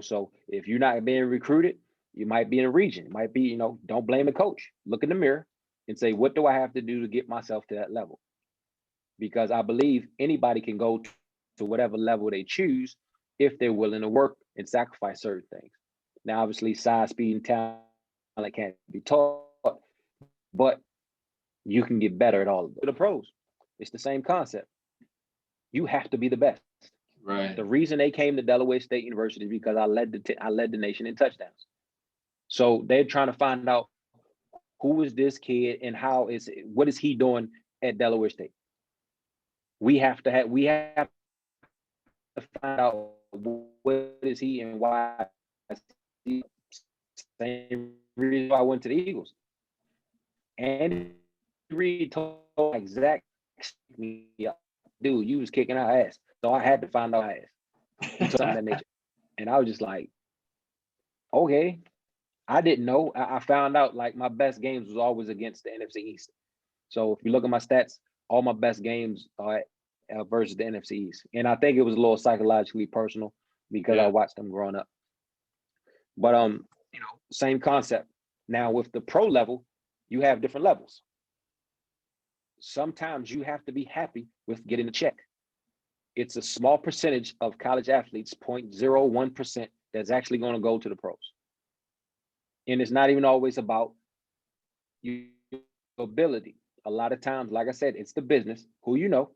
Speaker 2: So if you're not being recruited, you might be in a region. It might be, don't blame the coach. Look in the mirror and say, what do I have to do to get myself to that level? Because I believe anybody can go to whatever level they choose if they're willing to work and sacrifice certain things. Now, obviously, size, speed, and talent can't be taught, but you can get better at all of them. The pros, it's the same concept. You have to be the best.
Speaker 1: Right.
Speaker 2: The reason they came to Delaware State University is because I led the nation in touchdowns. So they're trying to find out who is this kid and what is he doing at Delaware State. We have to find out what is he and why. Same reason why I went to the Eagles. And Reed told exact me, dude, you was kicking our ass. So I had to find out our ass. Something of that nature. And I was just like, okay. I didn't know. I found out like my best games was always against the NFC East. So if you look at my stats, all my best games are versus the NFC East. And I think it was a little psychologically personal because I watched them growing up. But same concept. Now with the pro level, you have different levels. Sometimes you have to be happy with getting a check. It's a small percentage of college athletes, 0.01%, that's actually going to go to the pros. And it's not even always about your ability. A lot of times, like I said, it's the business, who you know,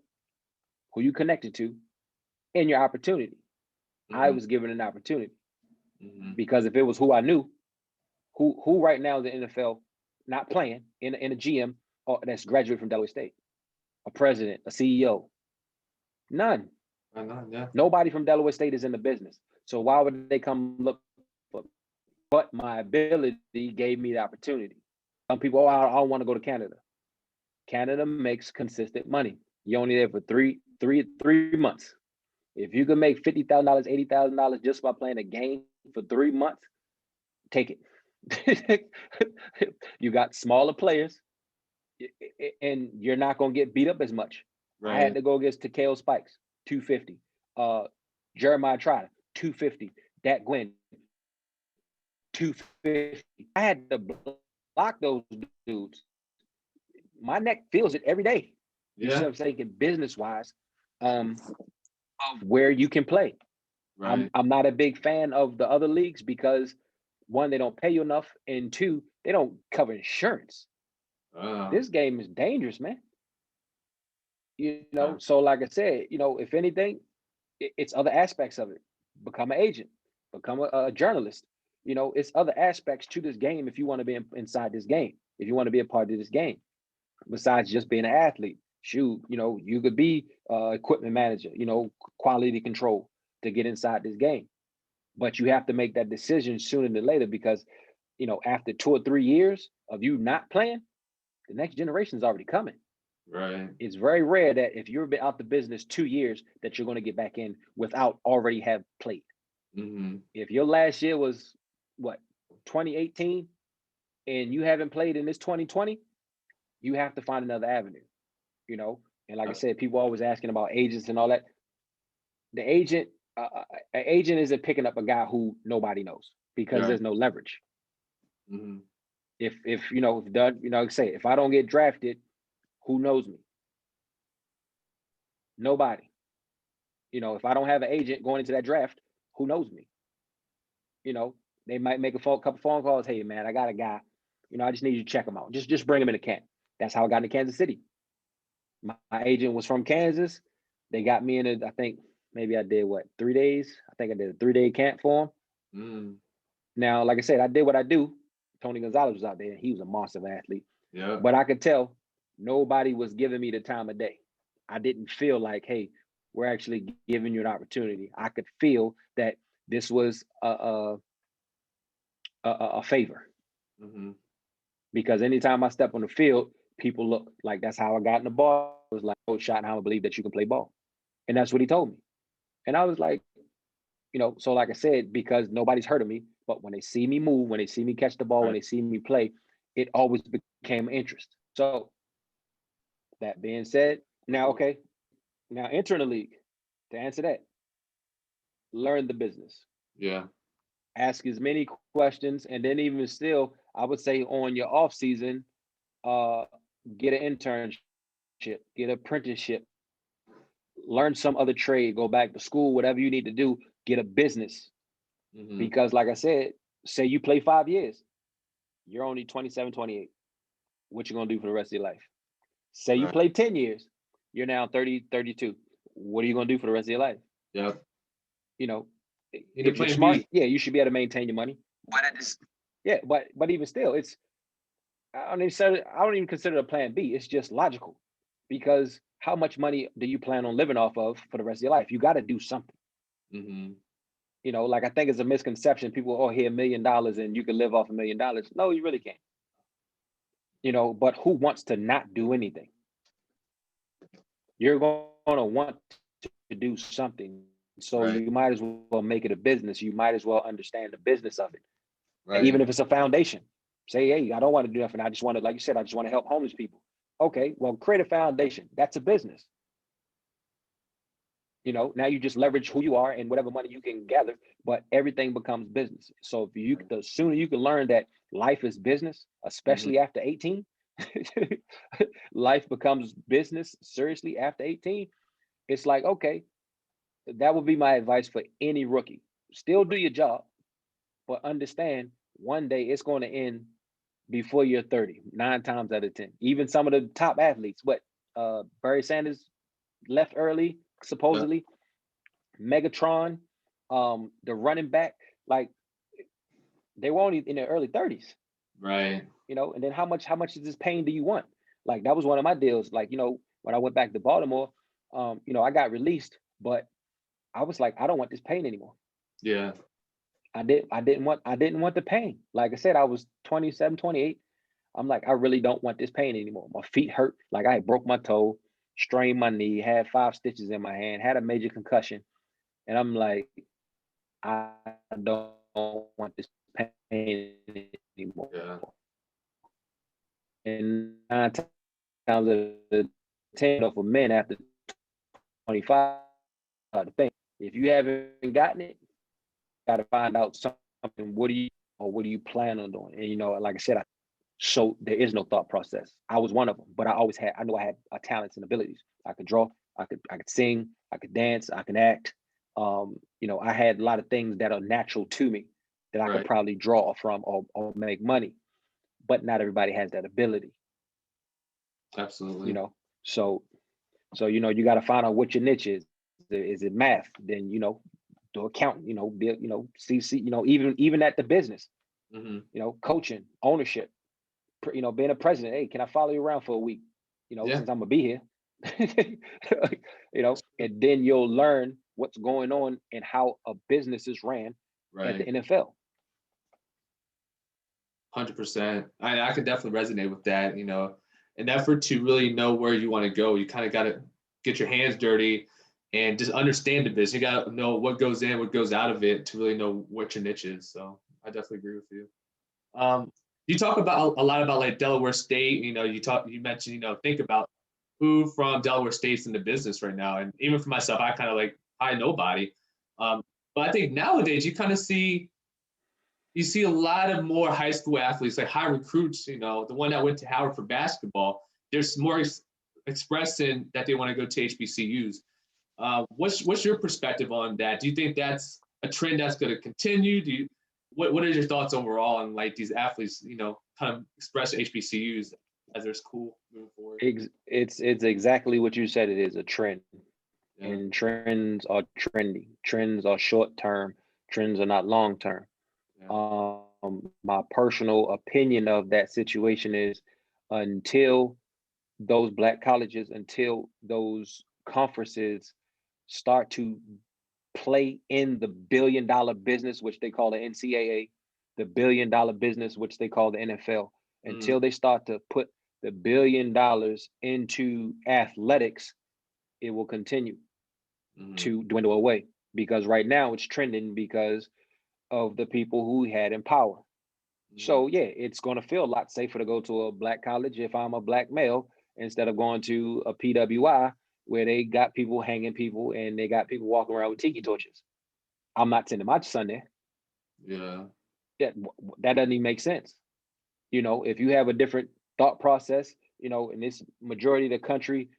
Speaker 2: who you connected to, and your opportunity. I was given an opportunity because if it was who I knew, who right now in the NFL not playing in a GM that's graduated from Delaware State, a president, a CEO, none. Nobody from Delaware State is in the business. So why would they come look for me? But my ability gave me the opportunity. Some people, I don't want to go to Canada. Canada makes consistent money. You're only there for three months. If you can make $50,000, $80,000 just by playing a game for 3 months, take it. You got smaller players, and you're not gonna get beat up as much. Right. I had to go against Takeo Spikes, 250. Jeremiah Trotter, 250. Dak Gwynn, 250. I had to block those dudes. My neck feels it every day. You see what I'm saying? Business-wise, of where you can play. Right. I'm not a big fan of the other leagues because one, they don't pay you enough, and two, they don't cover insurance. This game is dangerous, man. So like I said, if anything, it's other aspects of it. Become an agent, become a journalist. It's other aspects to this game if you want to be inside this game, if you want to be a part of this game, besides just being an athlete. Shoot, you could be equipment manager, quality control to get inside this game. But you have to make that decision sooner than later because, after 2 or 3 years of you not playing, the next generation is already coming. Right. It's very rare that if you've been out the business 2 years that you're going to get back in without already have played. If your last year was 2018 and you haven't played in this 2020, you have to find another avenue, and like I said, people always asking about agents and all that. The agent, an agent isn't picking up a guy who nobody knows because there's no leverage. If if I don't get drafted, who knows me? Nobody. If I don't have an agent going into that draft, who knows me? They might make a couple phone calls. Hey, man, I got a guy. I just need you to check him out. Just bring him into camp. That's how I got into Kansas City. My agent was from Kansas. They got me in I think maybe I did 3 days? I think I did a 3-day camp for him. Now, like I said, I did what I do. Tony Gonzalez was out there. He was a monster of an athlete. Yeah. But I could tell nobody was giving me the time of day. I didn't feel like, hey, we're actually giving you an opportunity. I could feel that this was a favor, because anytime I step on the field, people look like that's how I got in the ball. It was like, Coach Schottenheimer believe that you can play ball, and that's what he told me. And I was like, so like I said, because nobody's heard of me, but when they see me move, when they see me catch the ball, when they see me play, it always became interest. So that being said, now enter the league. To answer that, learn the business.
Speaker 1: Yeah.
Speaker 2: Ask as many questions, and then even still, I would say on your off season, get an internship, get an apprenticeship, learn some other trade, go back to school, whatever you need to do, get a business. Because like I said, say you play 5 years, you're only 27, 28. What you gonna do for the rest of your life? Say you play 10 years, you're now 30, 32. What are you gonna do for the rest of your life?
Speaker 1: Yeah.
Speaker 2: If you're smart, you should be able to maintain your money. But even still, I don't even consider it a plan B. It's just logical, because how much money do you plan on living off of for the rest of your life? You got to do something. Like I think it's a misconception. People hear $1 million and you can live off $1 million. No, you really can't. But who wants to not do anything? You're going to want to do something. So you might as well make it a business. You might as well understand the business of it. Right. Even if it's a foundation. Say, hey, I don't want to do nothing. I just want to, like you said, I just want to help homeless people. Okay, well, create a foundation. That's a business. Now you just leverage who you are and whatever money you can gather, but everything becomes business. So the sooner you can learn that life is business, especially after 18, life becomes business seriously after 18. It's like, okay, that would be my advice for any rookie. Still do your job, but understand one day it's going to end before you're 30, 9 times out of 10. Even some of the top athletes, Barry Sanders left early, supposedly. Megatron, the running back, like they were only in their early 30s.
Speaker 1: Right.
Speaker 2: And then how much is this pain do you want? Like that was one of my deals. Like, when I went back to Baltimore, I got released, but I was like, I don't want this pain anymore.
Speaker 1: Yeah.
Speaker 2: I didn't want the pain. Like I said, I was 27, 28. I'm like, I really don't want this pain anymore. My feet hurt. Like I broke my toe, strained my knee, had 5 stitches in my hand, had a major concussion. And I'm like, I don't want this pain anymore.
Speaker 1: Yeah.
Speaker 2: And 9 times out of 10 for men after 25, the thing, if you haven't gotten it, you got to find out something. What do you plan on doing? And like I said, so there is no thought process. I was one of them, but I knew I had talents and abilities. I could draw, I could sing, I could dance, I could act. I had a lot of things that are natural to me that I could probably draw from or make money, but not everybody has that ability.
Speaker 1: Absolutely.
Speaker 2: So you got to find out what your niche is. Is it math? Then do accounting. See. Even at the business. Coaching, ownership. Being a president. Hey, can I follow you around for a week? Since I'm gonna be here. And then you'll learn what's going on and how a business is ran at the NFL.
Speaker 1: 100%. I could definitely resonate with that. An effort to really know where you want to go. You kind of got to get your hands dirty and just understand the business. You got to know what goes in, what goes out of it to really know what your niche is. So I definitely agree with you. You talk about a lot about like Delaware State. You mentioned, think about who from Delaware State's in the business right now. And even for myself, I kind of like hire nobody. But I think nowadays you kind of see a lot of more high school athletes, like high recruits, the one that went to Howard for basketball. There's more expressing that they want to go to HBCUs. What's your perspective on that? Do you think that's a trend that's going to continue? What are your thoughts overall on like these athletes, kind of express HBCUs as their school moving forward?
Speaker 2: It's exactly what you said. It is a trend. Yeah. And trends are trendy. Trends are short term. Trends are not long term. Yeah. My personal opinion of that situation is until those black colleges until those conferences start to play in the billion-dollar business, which they call the NCAA, the billion-dollar business, which they call the NFL, until they start to put the $1 billion into athletics, it will continue to dwindle away. Because right now it's trending because of the people who had in power. So yeah, it's going to feel a lot safer to go to a black college if I'm a black male instead of going to a PWI where they got people hanging people and they got people walking around with tiki torches. I'm not sending my son there.
Speaker 1: Yeah.
Speaker 2: That doesn't even make sense. You know, if you have a different thought process, you know, and this majority of the country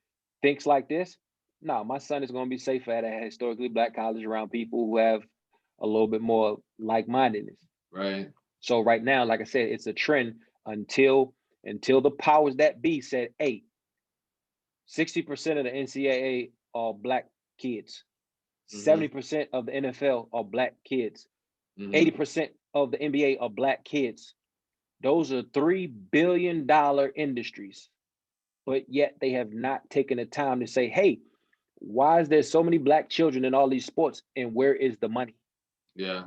Speaker 2: thinks like this, no, my son is going to be safer at a historically black college around people who have a little bit more like-mindedness.
Speaker 1: Right.
Speaker 2: So right now, like I said, it's a trend until the powers that be said, hey, 60% of the NCAA are black kids. 70% of the NFL are black kids. 80% of the NBA are black kids. Those are $3 billion industries. But yet they have not taken the time to say, hey, why is there so many black children in all these sports and where is the money?
Speaker 1: Yeah.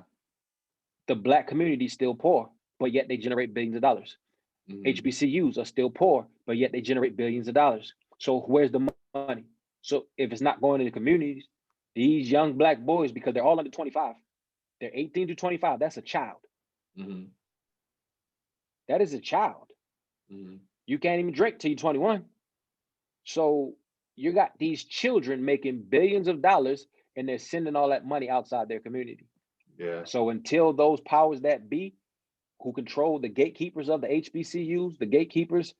Speaker 2: The black community is still poor, but yet they generate billions of dollars. HBCUs are still poor, but yet they generate billions of dollars. So where's the money? So if it's not going to the communities, these young black boys, because they're all under 25, they're 18 to 25, that's a child. That is a child. You can't even drink till you're 21. So you got these children making billions of dollars and they're sending all that money outside their community.
Speaker 1: Yeah.
Speaker 2: So until those powers that be who control the gatekeepers of the HBCUs, the gatekeepers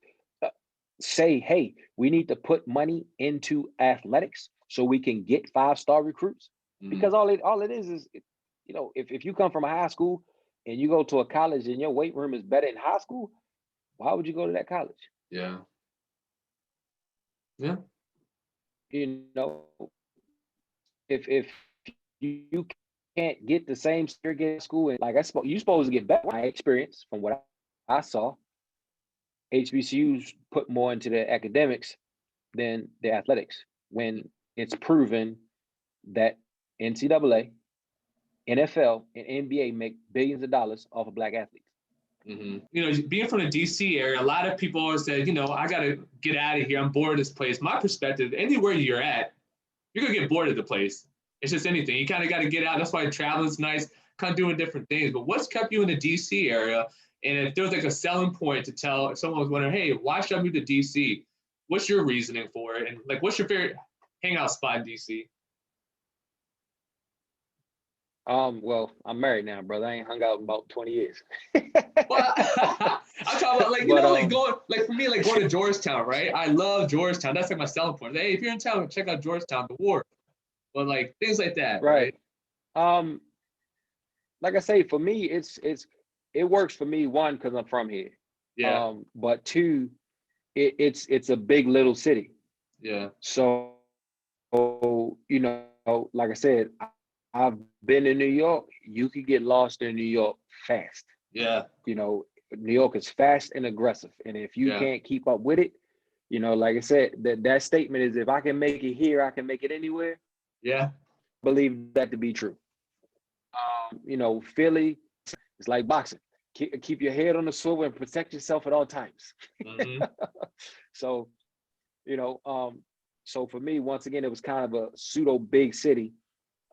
Speaker 2: say, hey, we need to put money into athletics so we can get 5-star recruits. Because all it is, you know, if you come from a high school and you go to a college and your weight room is better in high school, why would you go to that college?
Speaker 1: Yeah. Yeah.
Speaker 2: You know, if you can't get the same get school, and like you supposed to get better. My experience from what I saw, HBCUs put more into their academics than their athletics when it's proven that NCAA, NFL, and NBA make billions of dollars off of black athletes.
Speaker 1: You know, being from the DC area, a lot of people always say, you know, I got to get out of here. I'm bored of this place. My perspective, anywhere you're at, you're going to get bored of the place. It's just anything. You kind of got to get out. That's why traveling's nice, kind of doing different things. But what's kept you in the DC area? And if there was like a selling point to tell if someone was wondering, hey, why should I move to DC? What's your reasoning for it? And like, what's your favorite hangout spot in DC?
Speaker 2: Well, I'm married now, brother. I ain't hung out in about 20 years.
Speaker 1: Well, I'm talking about like, you know, like going, like for me, like going to Georgetown, right? I love Georgetown. That's like my selling point. Hey, if you're in town, check out Georgetown, the war. But like things like that, right?
Speaker 2: Like I say, for me, it works for me, one, because I'm from here.
Speaker 1: Yeah.
Speaker 2: But two, it's a big little city.
Speaker 1: Yeah.
Speaker 2: So, you know, like I said, I've been in New York. You could get lost in New York fast.
Speaker 1: Yeah.
Speaker 2: You know, New York is fast and aggressive. And if you can't keep up with it, you know, like I said, that statement is, if I can make it here, I can make it anywhere.
Speaker 1: Yeah.
Speaker 2: Believe that to be true. You know, Philly, it's like boxing. Keep your head on the swivel and protect yourself at all times. So, you know, so for me, once again, it was kind of a pseudo big city.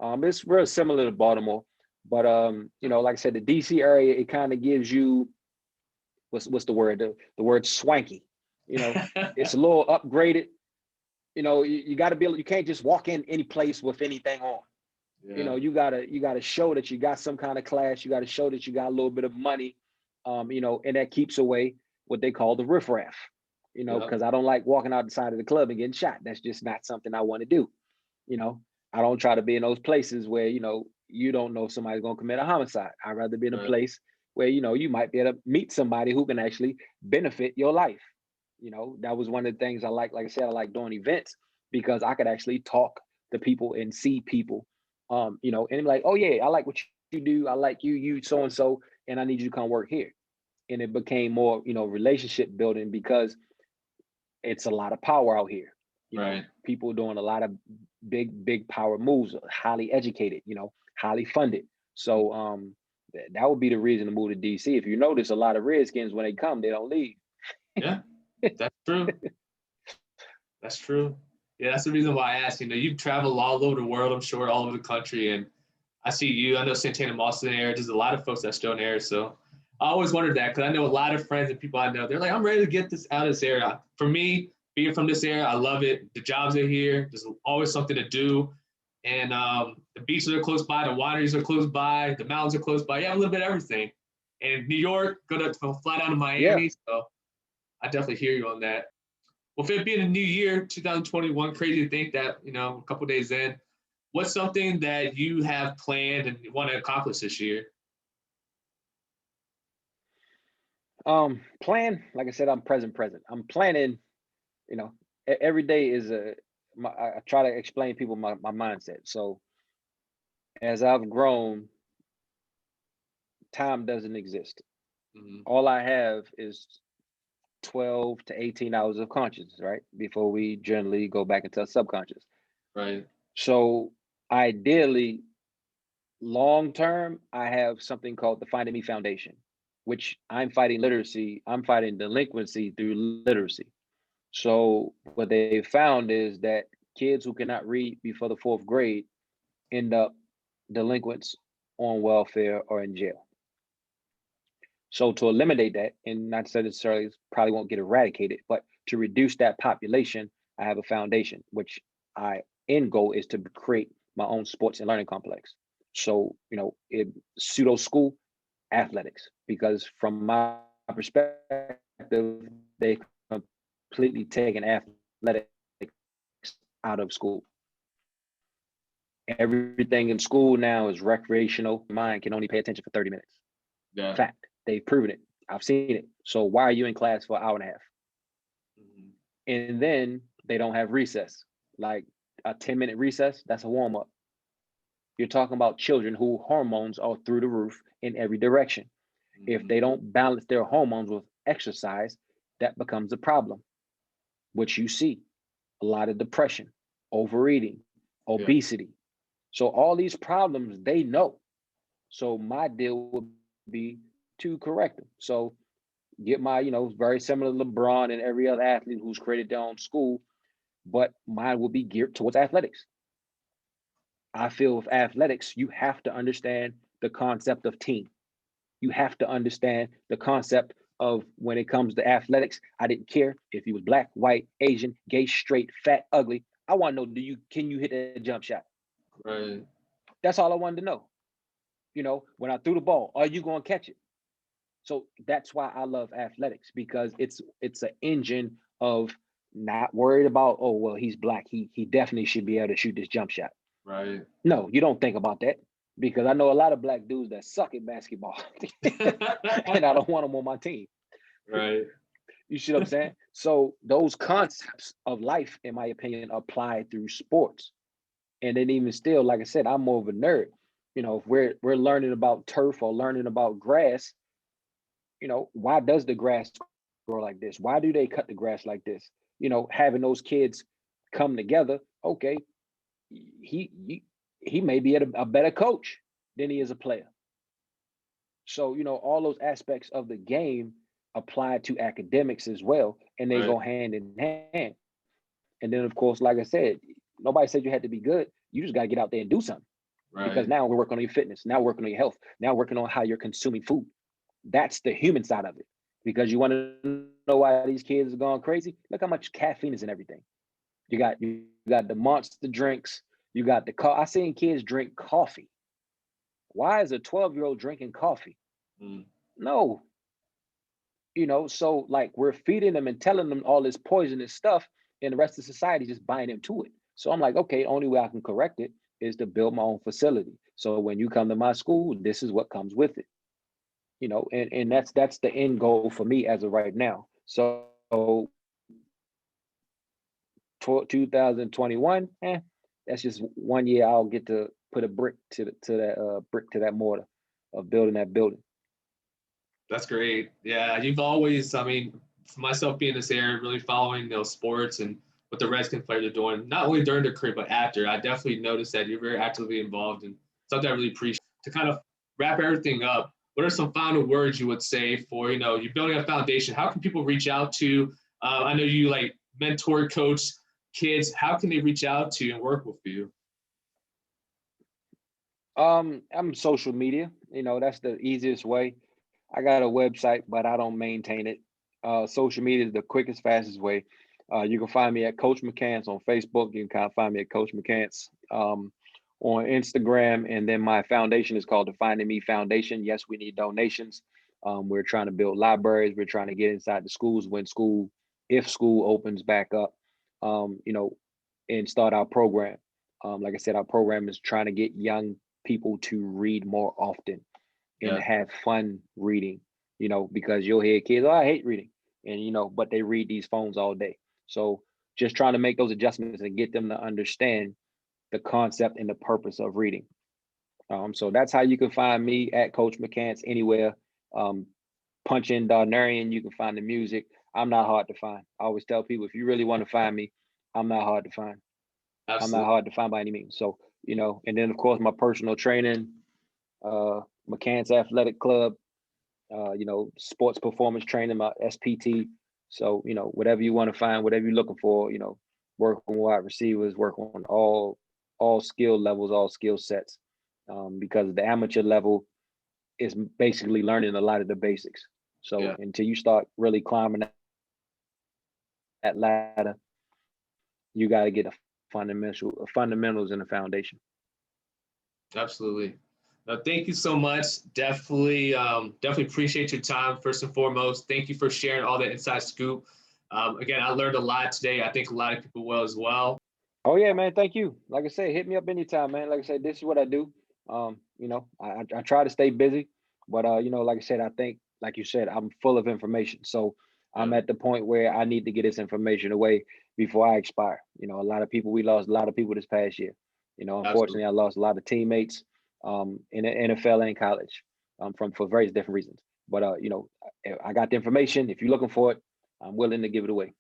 Speaker 2: It's real similar to Baltimore, but you know, like I said, the DC area, it kind of gives you what's the word? The word swanky. You know, it's a little upgraded. You know, you got to be able. You can't just walk in any place with anything on. Yeah. You know, you gotta show that you got some kind of class. You got to show that you got a little bit of money. You know, and that keeps away what they call the riffraff. You know, because I don't like walking out the side of the club and getting shot. That's just not something I want to do. You know, I don't try to be in those places where, you know, you don't know somebody's going to commit a homicide. I'd rather be in a place where, you know, you might be able to meet somebody who can actually benefit your life. You know, that was one of the things I like. Like I said, I like doing events because I could actually talk to people and see people, you know, and like, oh yeah, I like what you do. I like you so-and-so, and I need you to come work here. And it became more, you know, relationship building because it's a lot of power out here. You know,
Speaker 1: Right.
Speaker 2: people doing a lot of big power moves, highly educated, highly funded. So that would be the reason to move to DC. If you notice, a lot of Redskins, when they come, they don't leave.
Speaker 1: Yeah, that's true. That's true. Yeah, that's the reason why I asked. You travel all over the world, I'm sure, all over the country, and I see you. I know Santana Moss in there. There's a lot of folks that still in there. So I always wondered that because I know a lot of friends and people I know. They're like, I'm ready to get this out of this area. For me, being from this area, I love it. The jobs are here. There's always something to do, and the beaches are close by. The wineries are close by. The mountains are close by. Yeah, a little bit of everything. And New York, go to fly down to
Speaker 2: Yeah.
Speaker 1: Miami. So I definitely hear you on that. Well, if it being a new year, 2021, crazy to think that, a couple days in, what's something that you have planned and you want to accomplish this year?
Speaker 2: Plan, like I said, I'm present. I'm planning, every day is I try to explain people my mindset. So as I've grown, time doesn't exist.
Speaker 1: Mm-hmm.
Speaker 2: All I have is 12 to 18 hours of consciousness, right? Before we generally go back into subconscious.
Speaker 1: Right.
Speaker 2: So ideally, long term, I have something called the Finding Me Foundation, which I'm fighting literacy. I'm fighting delinquency through literacy. So what they found is that kids who cannot read before the fourth grade end up delinquents, on welfare, or in jail. So to eliminate that, and not necessarily probably won't get eradicated, but to reduce that population, I have a foundation, which I end goal is to create my own sports and learning complex. So, pseudo school athletics, because from my perspective, they completely taken athletics out of school. Everything in school now is recreational. Mind can only pay attention for 30 minutes.
Speaker 1: Yeah.
Speaker 2: Fact. They've proven it. I've seen it. So why are you in class for an hour and a half?
Speaker 1: Mm-hmm.
Speaker 2: And then they don't have recess. Like a 10-minute recess, that's a warm-up. You're talking about children who hormones are through the roof in every direction.
Speaker 1: Mm-hmm.
Speaker 2: If they don't balance their hormones with exercise, that becomes a problem, which you see a lot of depression, overeating, obesity. So all these problems, they know. So my deal would be to correct them. So get my, very similar to LeBron and every other athlete who's created their own school, but mine will be geared towards athletics. I feel with athletics, you have to understand the concept of team. You have to understand the concept of when it comes to athletics. I didn't care if you was black, white, Asian, gay, straight, fat, ugly. I want to know, can you hit that jump shot?
Speaker 1: Right.
Speaker 2: That's all I wanted to know. When I threw the ball, are you going to catch it? So that's why I love athletics, because it's an engine of not worried about, oh, well, he's black. He definitely should be able to shoot this jump shot.
Speaker 1: Right.
Speaker 2: No, you don't think about that, because I know a lot of black dudes that suck at basketball and I don't want them on my team.
Speaker 1: Right.
Speaker 2: You see what I'm saying? So those concepts of life, in my opinion, apply through sports. And then even still, like I said, I'm more of a nerd. If we're learning about turf or learning about grass, why does the grass grow like this? Why do they cut the grass like this? Having those kids come together, okay, he may be a better coach than he is a player. So, all those aspects of the game apply to academics as well, and they go hand in hand. And then, of course, like I said, nobody said you had to be good. You just got to get out there and do something.
Speaker 1: Right.
Speaker 2: Because now we're working on your fitness. Now working on your health. Now working on how you're consuming food. That's the human side of it. Because you want to know why these kids are going crazy? Look how much caffeine is in everything. You got the monster drinks. You got I seen kids drink coffee. Why is a 12-year-old drinking coffee? No. So like we're feeding them and telling them all this poisonous stuff, and the rest of society just buying into it. So I'm like, okay, the only way I can correct it is to build my own facility. So when you come to my school, this is what comes with it. And that's the end goal for me as of right now. So 2021, that's just 1 year I'll get to put a brick to that mortar of building that building.
Speaker 1: That's great. Yeah, you've always, for myself being in this area, really following sports and what the Redskins players are doing, not only during their career but after. I definitely noticed that you're very actively involved and something I really appreciate. To kind of wrap everything up, what are some final words you would say for you building a foundation? How can people reach out to? I know you like mentor, coach kids. How can they reach out to you and work with you?
Speaker 2: I'm social media. That's the easiest way. I got a website, but I don't maintain it. Social media is the quickest, fastest way. You can find me at Coach McCants on Facebook. You can kind of find me at Coach McCants on Instagram. And then my foundation is called the Finding Me Foundation. Yes, we need donations. We're trying to build libraries. We're trying to get inside the schools if school opens back up, and start our program. Like I said, our program is trying to get young people to read more often and
Speaker 1: Yeah,
Speaker 2: have fun reading, because you'll hear kids, oh, I hate reading. And, but they read these phones all day. So just trying to make those adjustments and get them to understand the concept and the purpose of reading. So that's how you can find me at Coach McCants anywhere. Punch in Darnerian, you can find the music. I'm not hard to find. I always tell people, if you really want to find me, I'm not hard to find. I'm not
Speaker 1: absolutely.
Speaker 2: hard to find by any means. So, and then of course my personal training, McCants Athletic Club, sports performance training, my SPT. So, whatever you want to find, whatever you're looking for, work on wide receivers, work on all skill levels, all skill sets. Because the amateur level is basically learning a lot of the basics. So
Speaker 1: Yeah,
Speaker 2: until you start really climbing that ladder, you got to get the fundamentals and the foundation.
Speaker 1: absolutely. Thank you so much. Definitely appreciate your time. First and foremost, thank you for sharing all that inside scoop. Again, I learned a lot today. I think a lot of people will as well.
Speaker 2: Oh yeah, man. Thank you. Like I said, hit me up anytime, man. Like I said, this is what I do. I try to stay busy, but like I said, I think, like you said, I'm full of information. So
Speaker 1: Yeah,
Speaker 2: I'm at the point where I need to get this information away before I expire. We lost a lot of people this past year.
Speaker 1: absolutely.
Speaker 2: Unfortunately, I lost a lot of teammates in the NFL and college for various different reasons. But I got the information. If you're looking for it, I'm willing to give it away.